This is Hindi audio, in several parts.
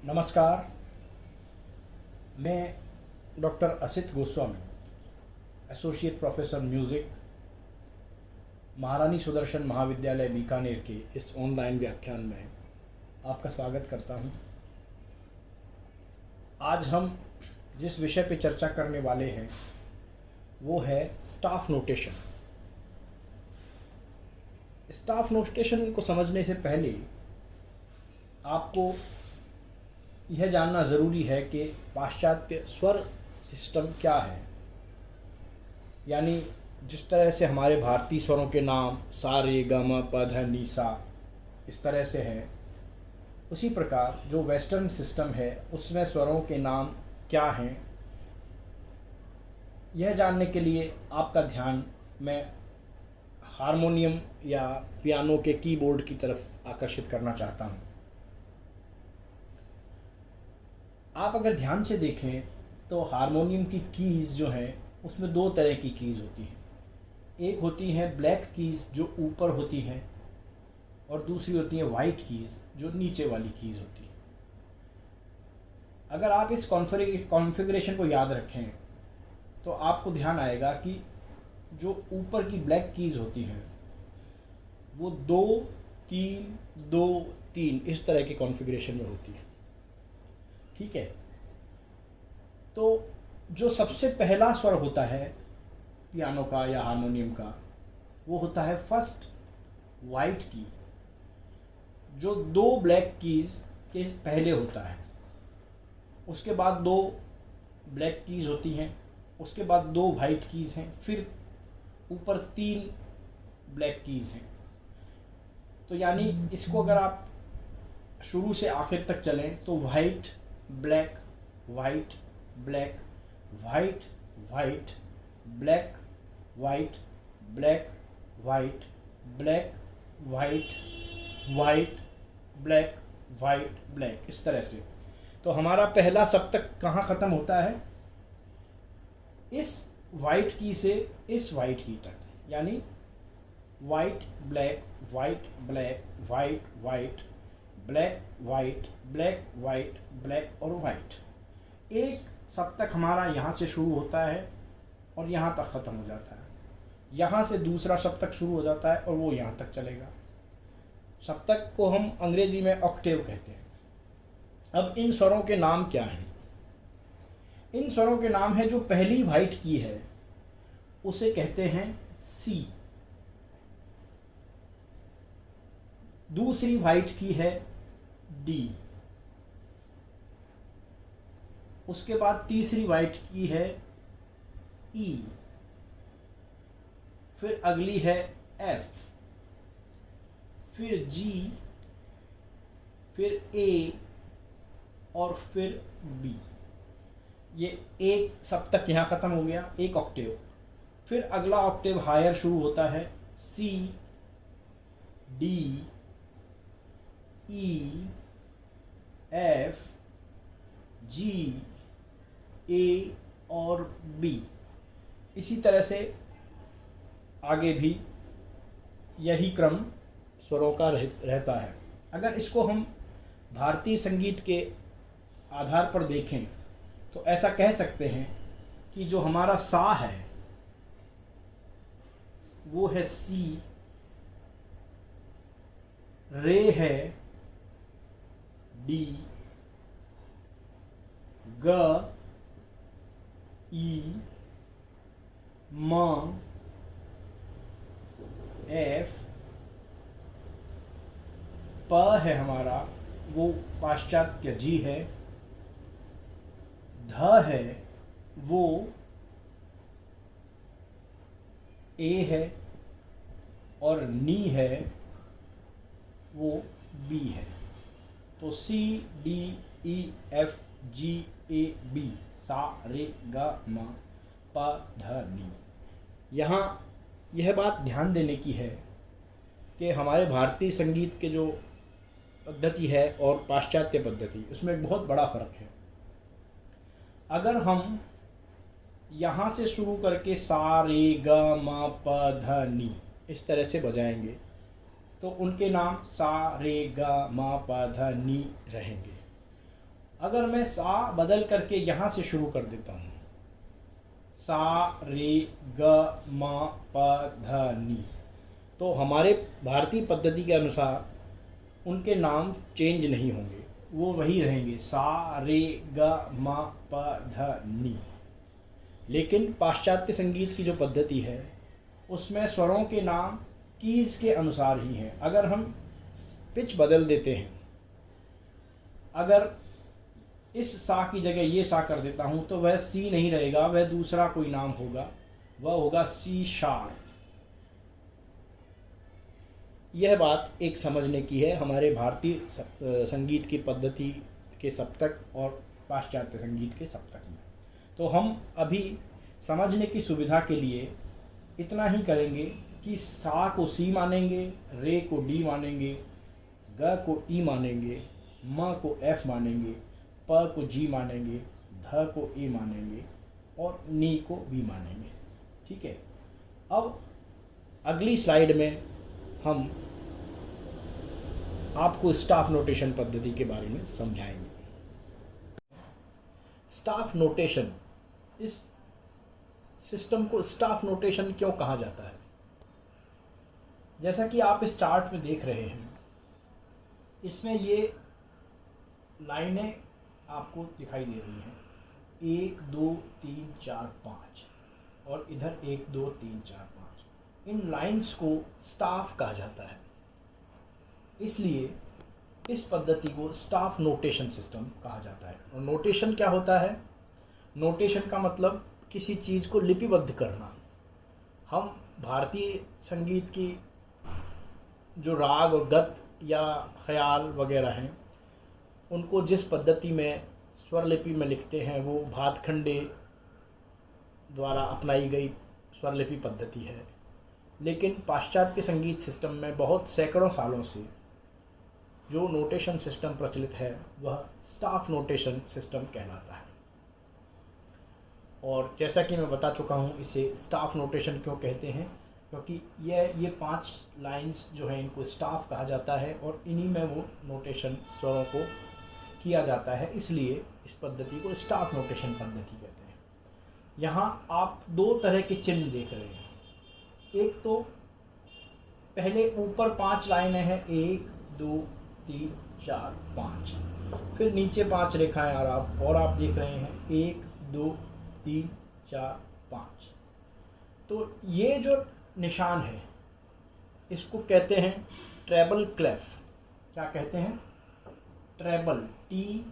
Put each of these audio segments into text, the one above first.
नमस्कार। मैं doctor Asit Goswami, associate professor music, महारानी सुदर्शन महाविद्यालय बीकानेर के इस ऑनलाइन व्याख्यान में आपका स्वागत करता हूं। आज हम जिस विषय पर चर्चा करने वाले हैं वो है स्टाफ नोटेशन। स्टाफ नोटेशन को समझने से पहले आपको यह जानना ज़रूरी है कि पाश्चात्य स्वर सिस्टम क्या है। यानी जिस तरह से हमारे भारतीय स्वरों के नाम सा रे ग म प ध नि सा इस तरह से हैं, उसी प्रकार जो वेस्टर्न सिस्टम है उसमें स्वरों के नाम क्या हैं, यह जानने के लिए आपका ध्यान मैं हारमोनियम या पियानो के कीबोर्ड की तरफ आकर्षित करना चाहता हूँ। आप अगर ध्यान से देखें तो हारमोनियम की कीज़ जो हैं उसमें दो तरह की कीज़ होती हैं। एक होती हैं ब्लैक कीज़ जो ऊपर होती हैं और दूसरी होती हैं वाइट कीज़ जो नीचे वाली कीज़ होती हैं। अगर आप इस कॉन्फ़िगरेशन को याद रखें तो आपको ध्यान आएगा कि जो ऊपर की ब्लैक कीज़ होती हैं वो 2 3 2 3 इस तरह के कॉन्फ़िगरेशन में होती है। ठीक है, तो जो सबसे पहला स्वर होता है पियानो का या हारमोनियम का वो होता है फर्स्ट वाइट की, जो 2 ब्लैक कीज़ के पहले होता है। उसके बाद 2 ब्लैक कीज़ होती हैं, उसके बाद 2 वाइट कीज़ हैं, फिर ऊपर 3 ब्लैक कीज़ हैं। तो यानी इसको अगर आप शुरू से आखिर तक चलें तो white black white black white white black white black white black white white black white black, इस तरह से। तो हमारा पहला सप्तक कहाँ ख़त्म होता है? इस वाइट की से इस वाइट की तक, यानी white black white black white white black white black white black और वाइट। एक सप्तक हमारा यहाँ से शुरू होता है और यहाँ तक ख़त्म हो जाता है। यहाँ से दूसरा सप्तक शुरू हो जाता है और वो यहाँ तक चलेगा। सप्तक को हम अंग्रेजी में ऑक्टेव कहते हैं। अब इन स्वरों के नाम क्या हैं? इन स्वरों के नाम है जो पहली वाइट की है उसे कहते हैं सी, दूसरी वाइट की है डी, उसके बाद तीसरी वाइट की है ई, फिर अगली है एफ, फिर जी, फिर ए और फिर बी। ये एक सप्तक यहाँ ख़त्म हो गया, एक ऑक्टेव। फिर अगला ऑक्टेव हायर शुरू होता है सी डी ई एफ जी ए और बी। इसी तरह से आगे भी यही क्रम स्वरों का रहता है। अगर इसको हम भारतीय संगीत के आधार पर देखें तो ऐसा कह सकते हैं कि जो हमारा सा है वो है सी, रे है डी, ग ई, म एफ, प है हमारा वो पाश्चात्य जी है, ध है वो ए है और नी है वो बी है। तो C D E F G A B, सा रे ग म प ध नी। यहाँ यह बात ध्यान देने की है कि हमारे भारतीय संगीत के जो पद्धति है और पाश्चात्य पद्धति, उसमें एक बहुत बड़ा फ़र्क है। अगर हम यहाँ से शुरू करके सा रे ग म प ध नी इस तरह से बजाएंगे तो उनके नाम सा रे ग म प ध नी रहेंगे। अगर मैं सा बदल करके यहाँ से शुरू कर देता हूँ, सा रे ग म प ध नी, तो हमारे भारतीय पद्धति के अनुसार उनके नाम चेंज नहीं होंगे, वो वही रहेंगे, सा रे ग म प ध नी। लेकिन पाश्चात्य संगीत की जो पद्धति है उसमें स्वरों के नाम कीज़ के अनुसार ही हैं। अगर हम पिच बदल देते हैं, अगर इस सा की जगह ये सा कर देता हूँ तो वह सी नहीं रहेगा, वह दूसरा कोई नाम होगा, वह होगा सी शार्प। यह बात एक समझने की है हमारे भारतीय संगीत की पद्धति के सप्तक और पाश्चात्य संगीत के सप्तक में। तो हम अभी समझने की सुविधा के लिए इतना ही करेंगे कि सा को सी मानेंगे, रे को डी मानेंगे, ग को ई मानेंगे, म को एफ मानेंगे, प को जी मानेंगे, ध को ए मानेंगे और नी को बी मानेंगे। ठीक है, अब अगली स्लाइड में हम आपको स्टाफ नोटेशन पद्धति के बारे में समझाएंगे। स्टाफ नोटेशन, इस सिस्टम को स्टाफ नोटेशन क्यों कहा जाता है? जैसा कि आप इस चार्ट में देख रहे हैं, इसमें ये लाइनें आपको दिखाई दे रही हैं, 1 2 3 4 5 और इधर 1 2 3 4 5। इन लाइंस को स्टाफ कहा जाता है, इसलिए इस पद्धति को स्टाफ नोटेशन सिस्टम कहा जाता है। और नोटेशन क्या होता है? नोटेशन का मतलब किसी चीज़ को लिपिबद्ध करना। हम भारतीय संगीत की जो राग और गत या ख्याल वगैरह हैं, उनको जिस पद्धति में स्वर लिपि में लिखते हैं वो भातखंडे द्वारा अपनाई गई स्वर लिपि पद्धति है। लेकिन पाश्चात्य संगीत सिस्टम में बहुत सैकड़ों सालों से जो नोटेशन सिस्टम प्रचलित है वह स्टाफ नोटेशन सिस्टम कहलाता है। और जैसा कि मैं बता चुका हूँ, इसे स्टाफ नोटेशन क्यों कहते हैं, क्योंकि ये 5 लाइंस जो हैं इनको स्टाफ कहा जाता है और इन्हीं में वो नोटेशन स्वरों को किया जाता है, इसलिए इस पद्धति को स्टाफ नोटेशन पद्धति कहते हैं। यहाँ आप 2 तरह के चिन्ह देख रहे हैं। एक तो पहले ऊपर 5 लाइनें हैं, 1 2 3 4 5, फिर नीचे 5 रेखाएं और आप देख रहे हैं 1 2 3 4 5। तो ये जो निशान है इसको कहते हैं ट्रेबल क्लेफ। क्या कहते हैं? Treble, TRABLE,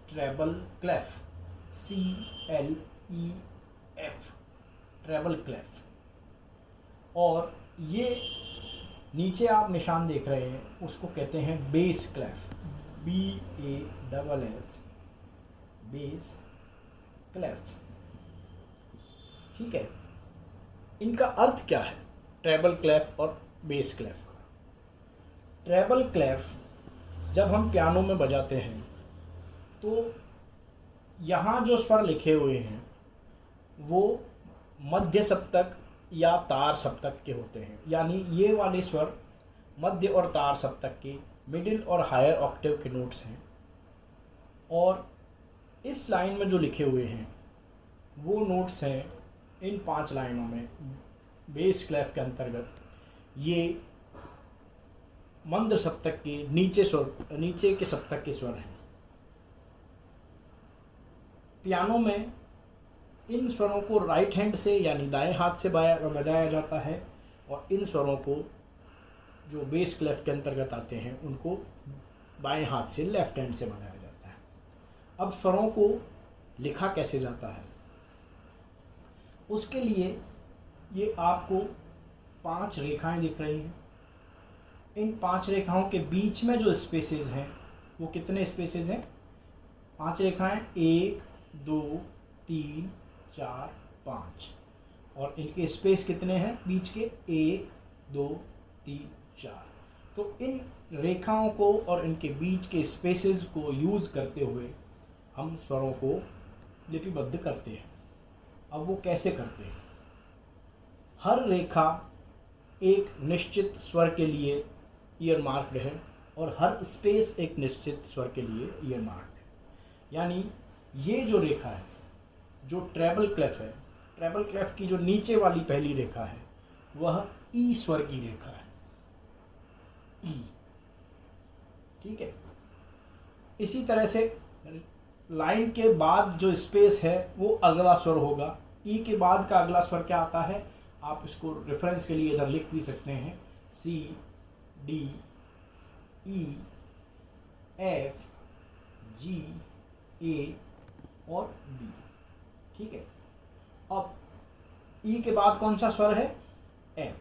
treble clef, CLEF, treble clef. और ये नीचे आप निशान देख रहे हैं उसको कहते हैं बेस क्लेफ, BASS, बेस क्लेफ। ठीक है, इनका अर्थ क्या है ट्रेबल क्लेफ और बेस क्लेफ का? ट्रेबल क्लेफ जब हम पियानो में बजाते हैं तो यहाँ जो स्वर लिखे हुए हैं वो मध्य सप्तक या तार सप्तक के होते हैं, यानी ये वाले स्वर मध्य और तार सप्तक के मिडिल और हायर ऑक्टेव के नोट्स हैं। और इस लाइन में जो लिखे हुए हैं वो नोट्स हैं इन 5 लाइनों में बेस क्लेफ के अंतर्गत। ये मंद्र सप्तक के नीचे के सप्तक के स्वर हैं। पियानो में इन स्वरों को राइट हैंड से यानी दाएं हाथ से बजाया जाता है और इन स्वरों को जो बेस क्लेफ के अंतर्गत आते हैं उनको बाएं हाथ से लेफ्ट हैंड से बजाया जाता है। अब स्वरों को लिखा कैसे जाता है उसके लिए ये आपको 5 रेखाएं दिख रही हैं। इन 5 रेखाओं के बीच में जो स्पेसेस हैं वो कितने स्पेसेस हैं? 5 रेखाएं, 1 2 3 4 5 और इनके स्पेस कितने हैं बीच के? 1 2 3 4। तो इन रेखाओं को और इनके बीच के स्पेसेस को यूज़ करते हुए हम स्वरों को लिपिबद्ध करते हैं। अब वो कैसे करते हैं? हर रेखा एक निश्चित स्वर के लिए ईयर मार्क्ड है और हर स्पेस एक निश्चित स्वर के लिए ईयर मार्क्ड है। यानी ये जो रेखा है, जो ट्रेबल क्लेफ है, ट्रेबल क्लेफ की जो नीचे वाली पहली रेखा है वह ई स्वर की रेखा है, ई। ठीक है। इसी तरह से लाइन के बाद जो स्पेस है वो अगला स्वर होगा। ई के बाद का अगला स्वर क्या आता है, आप इसको रेफरेंस के लिए इधर लिख भी सकते हैं, C, D, E, F, G, ए और बी। ठीक है। अब ई के बाद कौन सा स्वर है, एफ।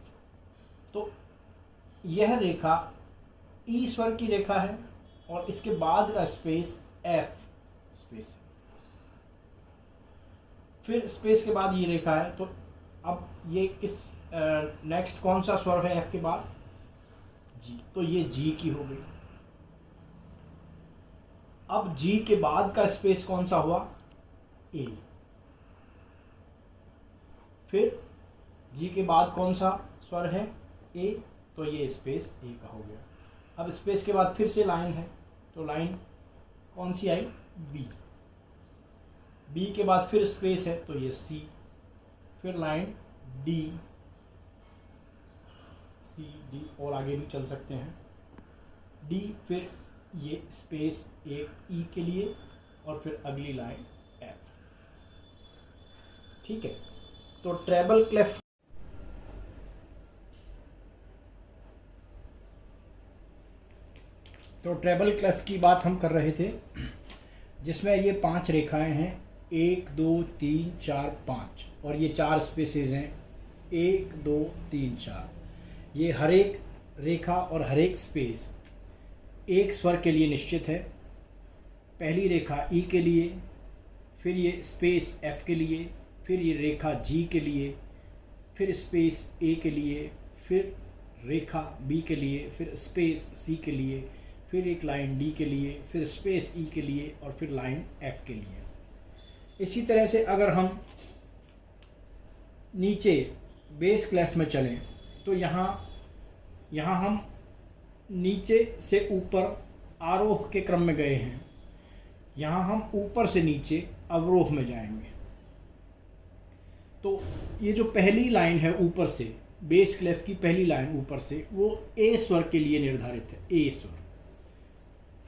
तो यह रेखा ई स्वर की रेखा है और इसके बाद का स्पेस एफ स्पेस है। फिर स्पेस के बाद ये रेखा है। तो अब ये किस नेक्स्ट कौन सा स्वर है एफ के बाद, जी। तो ये जी की हो गई। अब जी के बाद का स्पेस कौन सा हुआ, ए। फिर जी के बाद कौन सा स्वर है, ए। तो ये स्पेस ए का हो गया। अब स्पेस के बाद फिर से लाइन है, तो लाइन कौन सी आई, बी। बी के बाद फिर स्पेस है तो ये सी। फिर लाइन डी, सी, डी और आगे भी चल सकते हैं, डी। फिर ये स्पेस एक ई के लिए और फिर अगली लाइन एफ। ठीक है। तो ट्रेबल क्लेफ की बात हम कर रहे थे, जिसमें ये 5 रेखाएं हैं, 1 2 3 4 5 और ये 4 स्पेसेस हैं, 1 2 3 4। ये हर एक रेखा और हर एक स्पेस एक स्वर के लिए निश्चित है। पहली रेखा ई के लिए, फिर ये स्पेस एफ के लिए, फिर ये रेखा जी के लिए, फिर स्पेस ए के लिए, फिर रेखा बी के लिए, फिर स्पेस सी के लिए, फिर एक लाइन डी के लिए, फिर स्पेस ई के लिए और फिर लाइन एफ के लिए। इसी तरह से अगर हम नीचे बेस क्लेफ में चलें तो यहाँ हम नीचे से ऊपर आरोह के क्रम में गए हैं, यहाँ हम ऊपर से नीचे अवरोह में जाएंगे। तो ये जो पहली लाइन है ऊपर से, बेस क्लेफ की पहली लाइन ऊपर से, वो ए स्वर के लिए निर्धारित है, ए स्वर।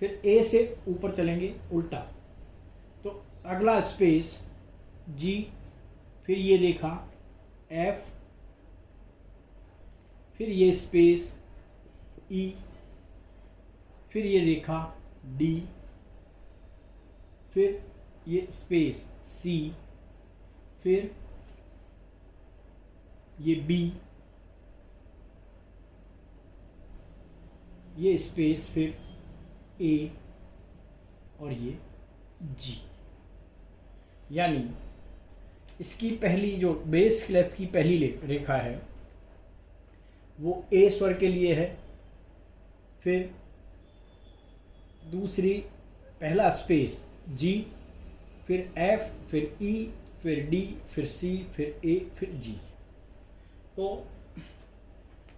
फिर ए से ऊपर चलेंगे उल्टा, तो अगला स्पेस जी, फिर ये रेखा एफ, फिर ये स्पेस ई, फिर ये रेखा डी, फिर ये स्पेस सी, फिर ये बी, ये स्पेस फिर ए और ये जी। यानी इसकी पहली जो बेस क्लेफ की पहली रेखा है वो ए स्वर के लिए है, फिर दूसरी पहला स्पेस जी, फिर एफ, फिर ई, फिर डी, फिर सी, फिर ए, फिर जी। तो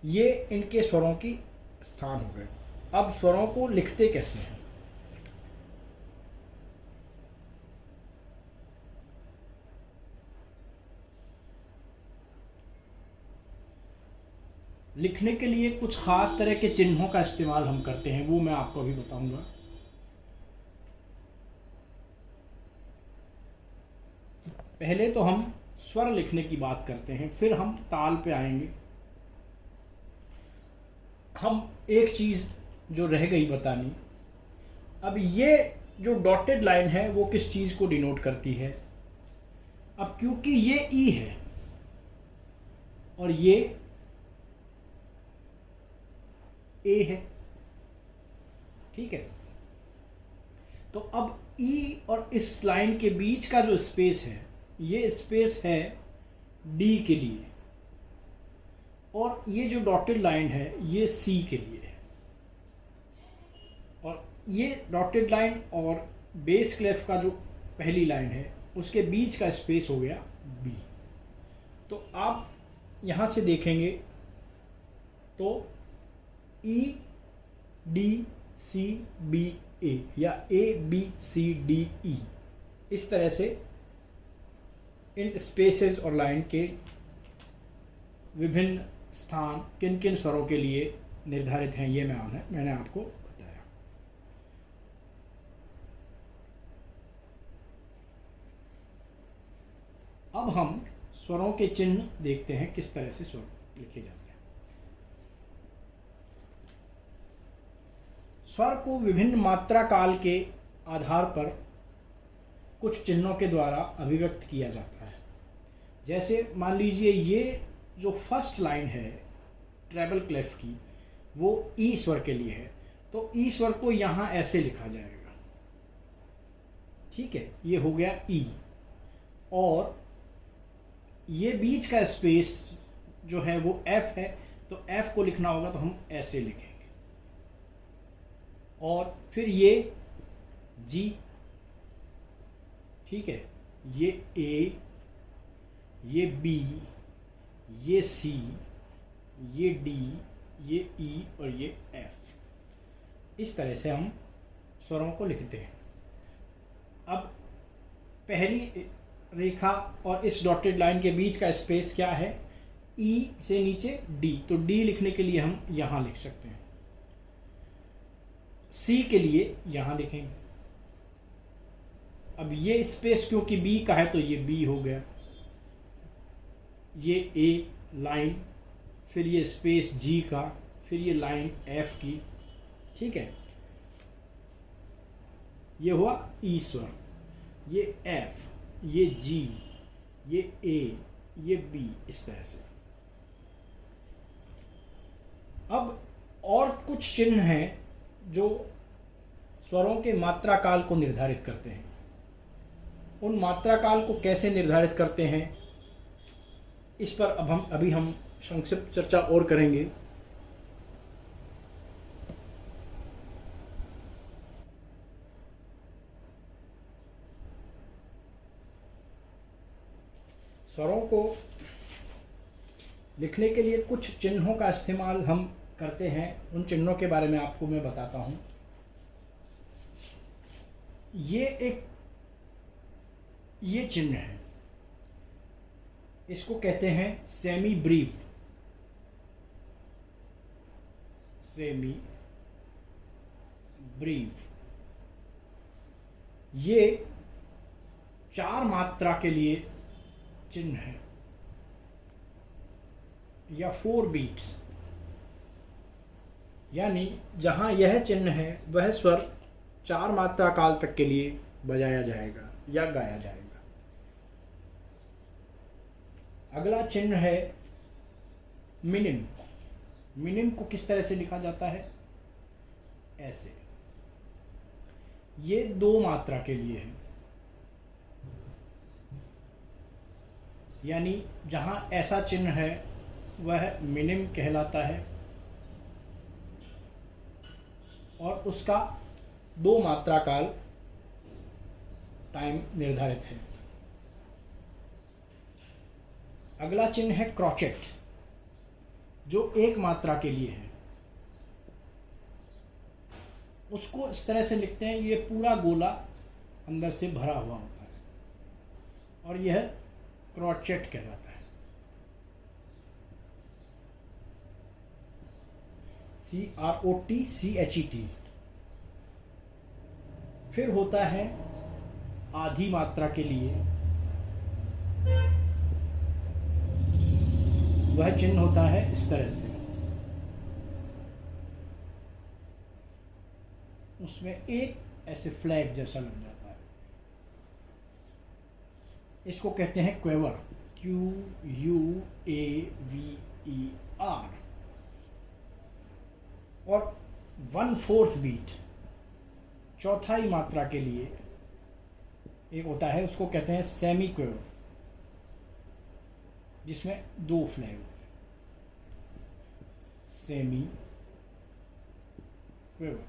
ये इनके स्वरों की स्थान हो गए। अब स्वरों को लिखते कैसे हैं, लिखने के लिए कुछ खास तरह के चिन्हों का इस्तेमाल हम करते हैं, वो मैं आपको अभी बताऊंगा। पहले तो हम स्वर लिखने की बात करते हैं, फिर हम ताल पे आएंगे। हम एक चीज़ जो रह गई बतानी, अब ये जो डॉटेड लाइन है वो किस चीज़ को डिनोट करती है। अब क्योंकि ये ई है और ये ए है, ठीक है, तो अब ई और इस लाइन के बीच का जो स्पेस है, ये स्पेस है डी के लिए, और ये जो डॉटेड लाइन है ये सी के लिए है, और ये डॉटेड लाइन और बेस क्लेफ का जो पहली लाइन है उसके बीच का स्पेस हो गया बी। तो आप यहाँ से देखेंगे तो ई डी सी बी ए या ए बी सी डी ई, इस तरह से इन स्पेसेस और लाइन के विभिन्न स्थान किन किन स्वरों के लिए निर्धारित हैं, ये मैंने आपको बताया। अब हम स्वरों के चिन्ह देखते हैं, किस तरह से स्वर लिखे जाते हैं। स्वर को विभिन्न मात्रा काल के आधार पर कुछ चिन्हों के द्वारा अभिव्यक्त किया जाता है। जैसे मान लीजिए ये जो फर्स्ट लाइन है ट्रेबल क्लेफ की, वो ई स्वर के लिए है, तो ई स्वर को यहाँ ऐसे लिखा जाएगा, ठीक है, ये हो गया ई। और ये बीच का स्पेस जो है वो एफ है, तो एफ को लिखना होगा तो हम ऐसे लिखेंगे। और फिर ये जी, ठीक है, ये ए, ये बी, ये सी, ये डी, ये ई और ये एफ। इस तरह से हम स्वरों को लिखते हैं। अब पहली रेखा और इस डॉटेड लाइन के बीच का स्पेस क्या है, ई से नीचे डी, तो डी लिखने के लिए हम यहाँ लिख सकते हैं। सी के लिए यहाँ लिखेंगे। अब ये स्पेस क्योंकि बी का है तो ये बी हो गया, ये ए लाइन, फिर ये स्पेस जी का, फिर ये लाइन एफ की, ठीक है, ये हुआ ई स्वर, ये एफ, ये जी, ये ए, ये बी, इस तरह से। अब और कुछ चिन्ह हैं जो स्वरों के मात्रा काल को निर्धारित करते हैं। उन मात्रा काल को कैसे निर्धारित करते हैं, इस पर अभी हम संक्षिप्त चर्चा और करेंगे। स्वरों को लिखने के लिए कुछ चिन्हों का इस्तेमाल हम करते हैं। उन चिन्हों के बारे में आपको मैं बताता हूं। ये चिन्ह है, इसको कहते हैं सेमी ब्रीफ। सेमी ब्रीफ ये 4 मात्रा के लिए चिन्ह है, या 4 बीट्स, यानी जहां यह चिन्ह है वह स्वर 4 मात्रा काल तक के लिए बजाया जाएगा या गाया जाएगा। अगला चिन्ह है मिनिम। मिनिम को किस तरह से लिखा जाता है, ऐसे, ये 2 मात्रा के लिए है, यानी जहां ऐसा चिन्ह है वह मिनिम कहलाता है और उसका 2 मात्रा काल टाइम निर्धारित है। अगला चिन्ह है क्रॉचेट, जो 1 मात्रा के लिए है। उसको इस तरह से लिखते हैं, ये पूरा गोला अंदर से भरा हुआ होता है और यह क्रॉचेट कहलाता है। CROTCHET। फिर होता है आधी मात्रा के लिए, वह चिन्ह होता है इस तरह से, उसमें एक ऐसे फ्लैग जैसा लग जाता है। इसको कहते हैं क्वेवर, QUAVER। और 1/4 बीट, चौथाई मात्रा के लिए एक होता है, उसको कहते हैं सेमी क्वेवर, जिसमें 2 फ्लैग, सेमी क्वेवर।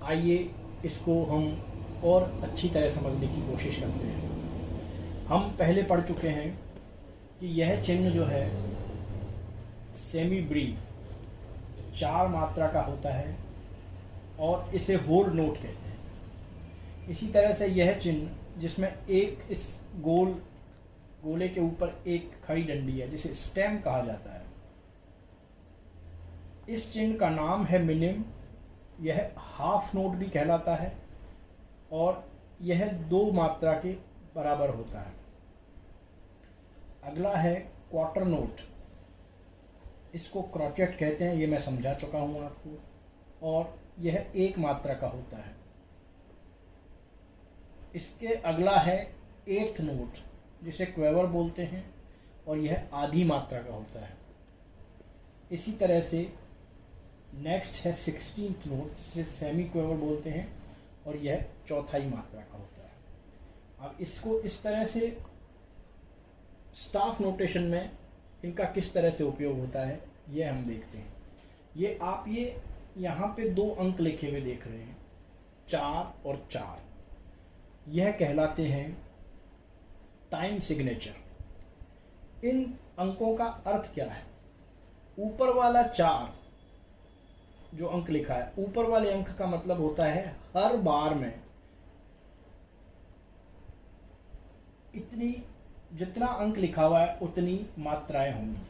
आइए इसको हम और अच्छी तरह समझने की कोशिश करते हैं। हम पहले पढ़ चुके हैं कि यह चिन्ह जो है सेमी ब्रीफ 4 मात्रा का होता है और इसे होल नोट कहते हैं। इसी तरह से यह चिन्ह जिसमें एक इस गोले के ऊपर एक खड़ी डंडी है जिसे स्टेम कहा जाता है, इस चिन्ह का नाम है मिनिम। यह हाफ नोट भी कहलाता है और यह 2 मात्रा के बराबर होता है। अगला है क्वार्टर नोट, इसको क्रॉचेट कहते हैं, ये मैं समझा चुका हूँ आपको, और यह 1 मात्रा का होता है। इसके अगला है 8th नोट जिसे क्वेवर बोलते हैं और यह आधी मात्रा का होता है। इसी तरह से नेक्स्ट है 16th नोट जिसे सेमी क्वेवर बोलते हैं और यह चौथाई मात्रा का होता है। अब इसको इस तरह से स्टाफ नोटेशन में इनका किस तरह से उपयोग होता है यह हम देखते हैं। ये आप यहाँ पे 2 अंक लिखे हुए देख रहे हैं, 4 और 4, यह कहलाते हैं टाइम सिग्नेचर। इन अंकों का अर्थ क्या है? ऊपर वाला 4 जो अंक लिखा है, ऊपर वाले अंक का मतलब होता है हर बार में इतनी, जितना अंक लिखा हुआ है उतनी मात्राएं होंगी,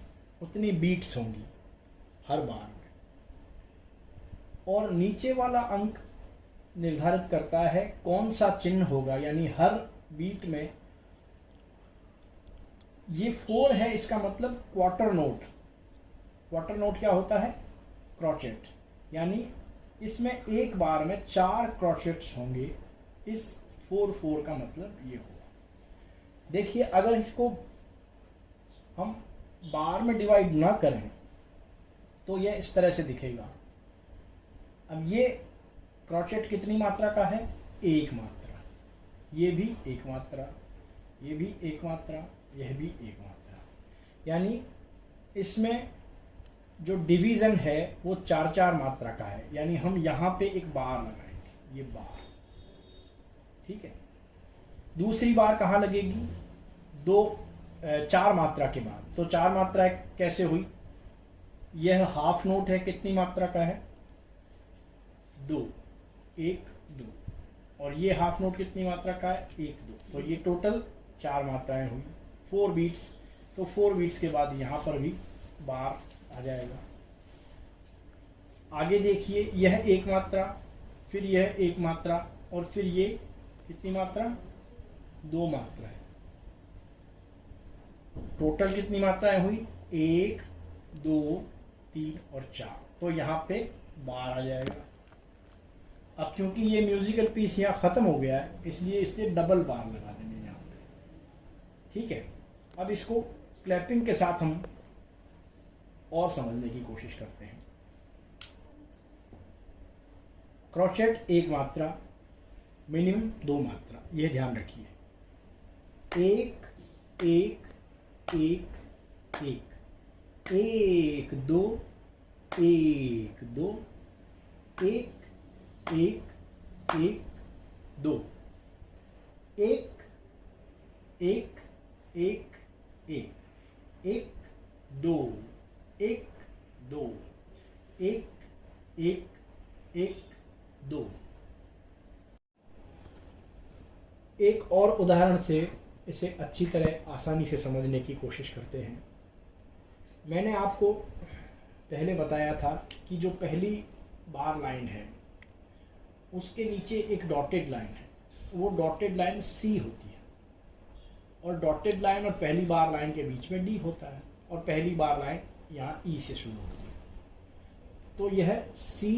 उतनी बीट्स होंगी हर बार में। और नीचे वाला अंक निर्धारित करता है कौन सा चिन्ह होगा, यानी हर बीट में ये 4 है, इसका मतलब क्वार्टर नोट। क्वार्टर नोट क्या होता है? क्रॉचेट, यानी इसमें एक बार में 4 क्रॉचेट्स होंगे। इस 4-4 का मतलब ये होगा। देखिए, अगर इसको हम बार में डिवाइड ना करें तो यह इस तरह से दिखेगा। अब ये क्रॉचेट कितनी मात्रा का है? 1 मात्रा। ये भी 1 मात्रा, ये भी 1 मात्रा, यह भी 1 मात्रा। यानी इसमें जो डिवीज़न है वो 4-4 मात्रा का है। यानी हम यहाँ पे एक बार लगाएंगे, ये बार, ठीक है। दूसरी बार कहाँ लगेगी? 4 मात्रा के बाद। तो 4 मात्रा कैसे हुई? यह हाफ नोट है, कितनी मात्रा का है? 2, 1, 2। और ये हाफ नोट कितनी मात्रा का है? 1, 2। तो ये टोटल 4 मात्राएं हुई, 4 बीट्स। तो 4 बीट्स के बाद यहाँ पर भी बार आ जाएगा। आगे देखिए, यह 1 मात्रा, फिर यह 1 मात्रा, और फिर ये कितनी मात्रा? 2 मात्रा है। टोटल कितनी मात्राएं हुई? 1, 2, 3 और 4। तो यहाँ पे बार आ जाएगा। अब क्योंकि ये म्यूजिकल पीस यहाँ खत्म हो गया है, इसलिए इससे डबल बार लगा देंगे यहाँ पे, ठीक है। अब इसको क्लैपिंग के साथ हम और समझने की कोशिश करते हैं। क्रॉचेट 1 मात्रा, मिनिमम 2 मात्रा, यह ध्यान रखिए। 1, 1, 1, 1, 1, 2, 1, 2, 1, 1, 1, 2, 1, 1, 1, 1, 1, 2, 1, 2, 1, 1, 1, 2। एक और उदाहरण से इसे अच्छी तरह आसानी से समझने की कोशिश करते हैं। मैंने आपको पहले बताया था कि जो पहली बार लाइन है उसके नीचे एक डॉटेड लाइन है, वो डॉटेड लाइन सी होती है, और डॉटेड लाइन और पहली बार लाइन के बीच में डी होता है, और पहली बार लाइन यहाँ ई से शुरू होती है। तो यह सी,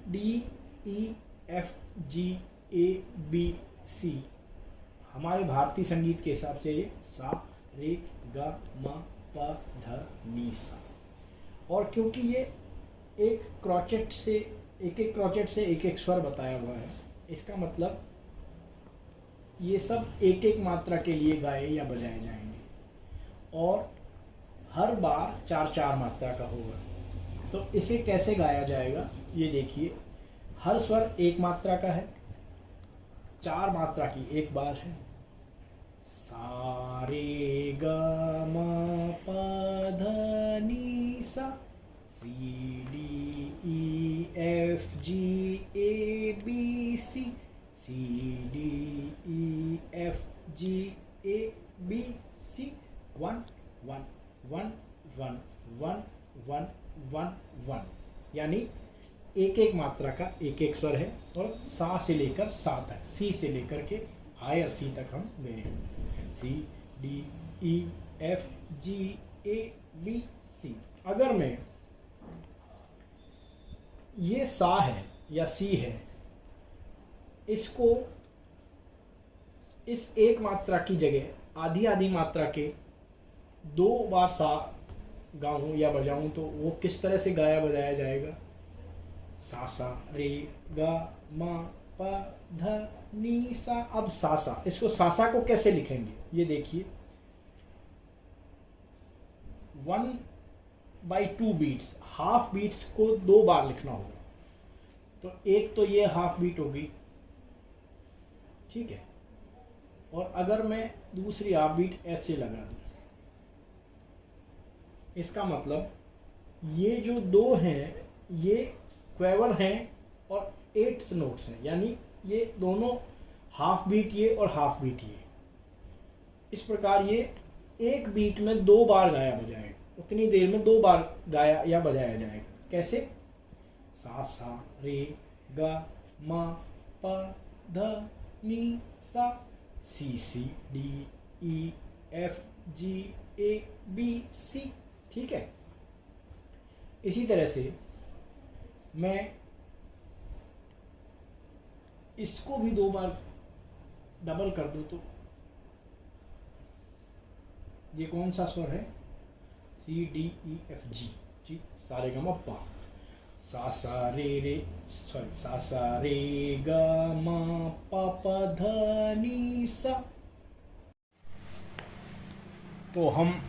D, E, F, G, A, B, सी हमारे भारतीय संगीत के हिसाब से ये सा, रे, ग, म, प, ध, नी, सा। और क्योंकि ये एक क्रॉचेट से एक एक स्वर बताया हुआ है, इसका मतलब ये सब एक एक मात्रा के लिए गाए या बजाए जाएंगे, और हर बार 4-4 मात्रा का होगा। तो इसे कैसे गाया जाएगा ये देखिए। हर स्वर 1 मात्रा का है, 4 मात्रा की एक बार है, सा रे ग म प ध नि सा, C D E F G A B C, C D E F G A B C. 1 1 1 1 1 1 1 1, यानी एक एक मात्रा का एक एक स्वर है और सा से लेकर सा तक, सी से लेकर के हायर सी तक हम गए हैं। C D E F G A B C. अगर मैं ये सा है या सी है, इसको इस एक मात्रा की जगह आधी आधी मात्रा के 2 बार सा गाऊं या बजाऊं तो वो किस तरह से गाया बजाया जाएगा? सा सा रे गा मा पा ध नी सा। अब सासा, इसको सासा को कैसे लिखेंगे ये देखिए। 1/2 बीट्स, हाफ बीट्स को 2 बार लिखना होगा। तो एक तो ये हाफ बीट होगी, ठीक है, और अगर मैं दूसरी हाफ बीट ऐसे लगा दूं, इसका मतलब ये जो 2 हैं ये क्वेवर हैं और 8 नोट्स हैं, यानी ये दोनों हाफ बीट ये और हाफ बीट ये। इस प्रकार ये एक बीट में 2 बार गाया बजाएगा, उतनी देर में 2 बार गाया या बजाया जाएगा। कैसे? सा सा रे गा मा पा ध नी सा, C C D E F G A B C. ठीक है, इसी तरह से मैं इसको भी 2 बार डबल कर दूं तो ये कौन सा स्वर है? सी डी ई एफ जी जी, सारे गा मा पा, सा सा रे गा मा पा पा ध नी सा। तो हम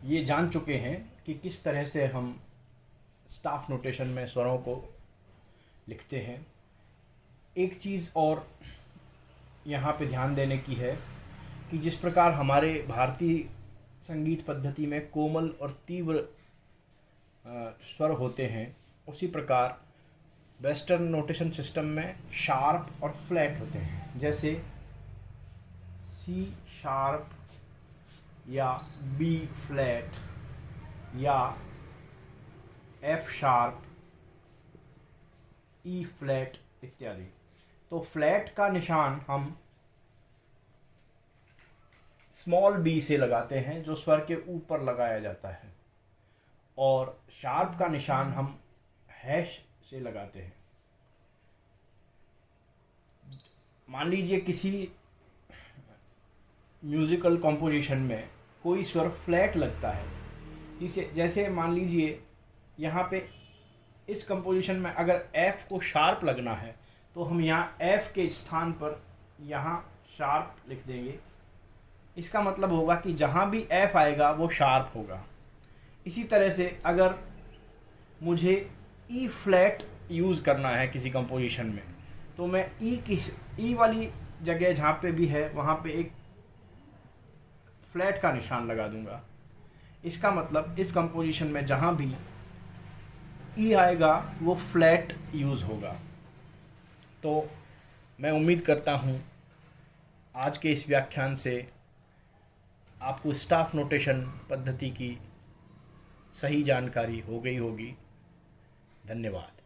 ये जान चुके हैं कि किस तरह से हम स्टाफ नोटेशन में स्वरों को लिखते हैं। एक चीज़ और यहाँ पे ध्यान देने की है कि जिस प्रकार हमारे भारतीय संगीत पद्धति में कोमल और तीव्र स्वर होते हैं, उसी प्रकार वेस्टर्न नोटेशन सिस्टम में शार्प और फ्लैट होते हैं। जैसे सी शार्प या बी फ्लैट या एफ शार्प, ई फ्लैट इत्यादि। तो फ्लैट का निशान हम स्मॉल बी से लगाते हैं, जो स्वर के ऊपर लगाया जाता है, और शार्प का निशान हम हैश से लगाते हैं। मान लीजिए किसी म्यूजिकल कॉम्पोजिशन में कोई स्वर फ्लैट लगता है, इसे जैसे मान लीजिए यहाँ पे इस कंपोजिशन में अगर F को शार्प लगना है तो हम यहाँ F के स्थान पर यहाँ शार्प लिख देंगे। इसका मतलब होगा कि जहाँ भी F आएगा वो शार्प होगा। इसी तरह से अगर मुझे E फ्लैट यूज़ करना है किसी कंपोजिशन में, तो मैं E वाली जगह जहाँ पे भी है वहाँ पे एक फ्लैट का निशान लगा दूंगा। इसका मतलब इस कंपोजिशन में जहाँ भी ई आएगा वो फ्लैट यूज़ होगा। तो मैं उम्मीद करता हूँ आज के इस व्याख्यान से आपको स्टाफ नोटेशन पद्धति की सही जानकारी हो गई होगी। धन्यवाद।